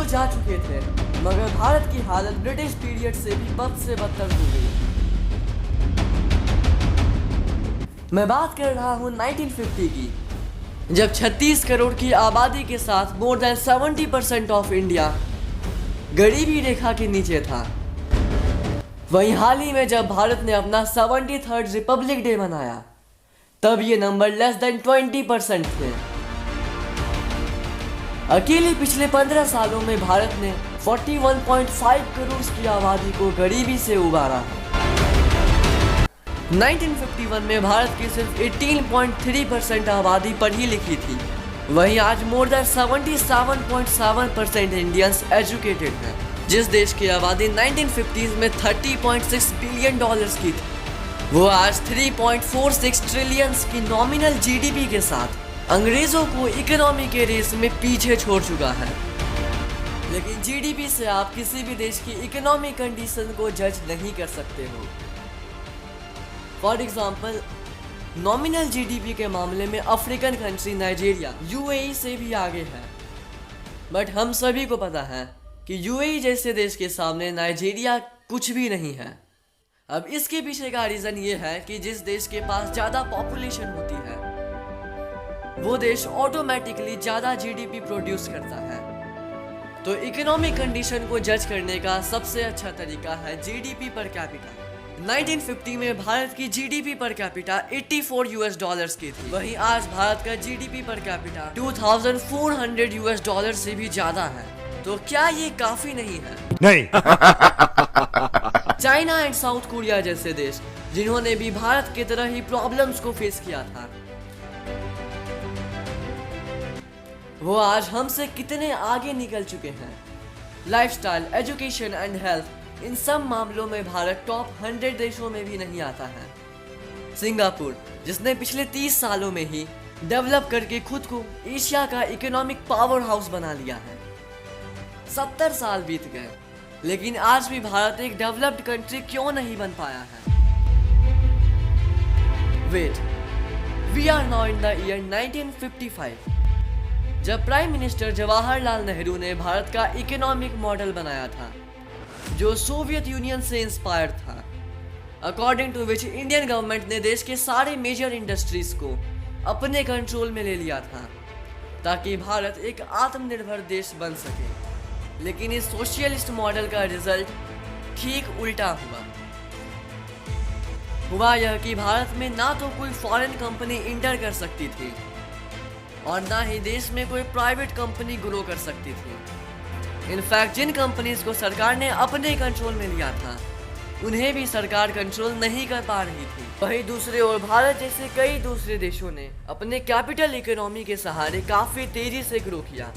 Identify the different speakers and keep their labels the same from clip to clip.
Speaker 1: तो जा चुके थे, मगर भारत की हालत ब्रिटिश पीरियड से भी बद से बदतर हो गई। मैं बात कर रहा हूँ 1950 की, जब 36 करोड़ की आबादी के साथ मोर देन 70% ऑफ इंडिया गरीबी रेखा के नीचे था। वहीं हाल ही में जब भारत ने अपना 73rd रिपब्लिक डे मनाया, तब ये नंबर लेस देन 20% थे। अकेले पिछले 15 सालों में भारत ने 41.5 करोड़ की आबादी को गरीबी से उबारा है। 1951 में भारत की सिर्फ 18.3% आबादी पढ़ी लिखी थी, वहीं आज मोर देन 77.7% इंडियंस एजुकेटेड हैं। जिस देश की आबादी 1950s में $30.6 बिलियन की थी, वो आज 3.46 ट्रिलियन की नॉमिनल जीडीपी के साथ अंग्रेजों को इकोनॉमी के रेस में पीछे छोड़ चुका है। लेकिन जीडीपी से आप किसी भी देश की इकोनॉमिक कंडीशन को जज नहीं कर सकते हो। फॉर एग्जाम्पल, नॉमिनल जीडीपी के मामले में अफ्रीकन कंट्री नाइजीरिया यूएई से भी आगे है। बट हम सभी को पता है कि यूएई जैसे देश के सामने नाइजीरिया कुछ भी नहीं है। अब इसके पीछे का रीजन ये है कि जिस देश के पास ज्यादा पॉपुलेशन होती है, वो देश ऑटोमेटिकली ज्यादा जीडीपी प्रोड्यूस करता है। तो इकोनॉमिक कंडीशन को जज करने का सबसे अच्छा तरीका है जीडीपी पर कैपिटा। 1950 में भारत की जीडीपी पर कैपिटा $84 की थी, वहीं आज भारत का जीडीपी पर कैपिटा $2,400 से भी ज्यादा है। तो क्या ये काफी नहीं है?
Speaker 2: नहीं।
Speaker 1: चाइना एंड साउथ कोरिया जैसे देश, जिन्होंने भी भारत की तरह ही प्रॉब्लम्स को फेस किया था, वो आज हमसे कितने आगे निकल चुके हैं। लाइफस्टाइल, एजुकेशन एंड हेल्थ, इन सब मामलों में भारत टॉप 100 देशों में भी नहीं आता है। सिंगापुर, जिसने पिछले 30 सालों में ही डेवलप करके खुद को एशिया का इकोनॉमिक पावर हाउस बना लिया है। 70 साल बीत गए, लेकिन आज भी भारत एक डेवलप्ड कंट्री क्यों नहीं बन पाया है? Wait, we are now in the year 1955, जब प्राइम मिनिस्टर जवाहरलाल नेहरू ने भारत का इकोनॉमिक मॉडल बनाया था, जो सोवियत यूनियन से इंस्पायर्ड था। According to which Indian government ने देश के सारे मेजर इंडस्ट्रीज को अपने कंट्रोल में ले लिया था, ताकि भारत एक आत्मनिर्भर देश बन सके। लेकिन इस सोशलिस्ट मॉडल का रिजल्ट ठीक उल्टा हुआ यह कि भारत में ना तो कोई फॉरेन कंपनी इंटर कर सकती थी और ना ही देश में कोई प्राइवेट कंपनी ग्रो कर सकती थी। इनफैक्ट जिन कंपनीज को सरकार ने अपने कंट्रोल में लिया था, उन्हें भी सरकार कंट्रोल नहीं कर पा रही थी। वहीं दूसरे ओर भारत जैसे कई दूसरे देशों ने अपने कैपिटल इकोनॉमी के सहारे काफी तेजी से ग्रो किया।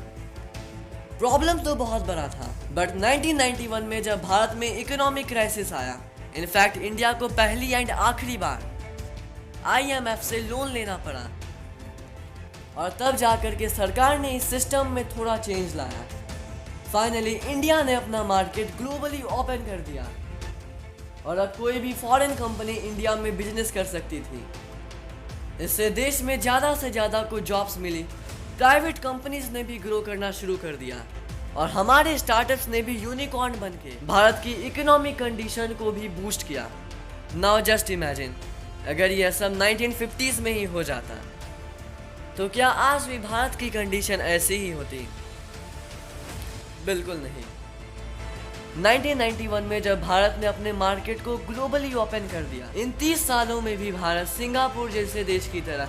Speaker 1: प्रॉब्लम तो बहुत बड़ा था, बट 1991 में जब भारत में इकोनॉमिक क्राइसिस आया, इनफैक्ट इंडिया को पहली एंड आखिरी बार IMF से लोन लेना पड़ा, और तब जाकर के सरकार ने इस सिस्टम में थोड़ा चेंज लाया। फाइनली इंडिया ने अपना मार्केट ग्लोबली ओपन कर दिया और अब कोई भी फॉरेन कंपनी इंडिया में बिजनेस कर सकती थी। इससे देश में ज़्यादा से ज़्यादा को जॉब्स मिली, प्राइवेट कंपनीज ने भी ग्रो करना शुरू कर दिया और हमारे स्टार्टअप्स ने भी यूनिकॉर्न बनके भारत की इकोनॉमिक कंडीशन को भी बूस्ट किया। नाउ जस्ट इमेजिन, अगर यह सब 1950s में ही हो जाता, तो क्या आज भी भारत की कंडीशन ऐसी ही होती? बिल्कुल नहीं। 1991 में जब भारत ने अपने मार्केट को ग्लोबली ओपन कर दिया, इन 30 सालों में भी भारत सिंगापुर जैसे देश की तरह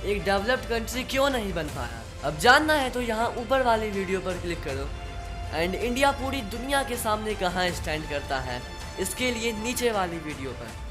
Speaker 1: एक डेवलप्ड कंट्री क्यों नहीं बन पाया? अब जानना है तो यहाँ ऊपर वाली वीडियो पर क्लिक करो एंड इंडिया पूरी दुनिया के सामने कहाँ स्टैंड करता है, इसके लिए नीचे वाली वीडियो पर।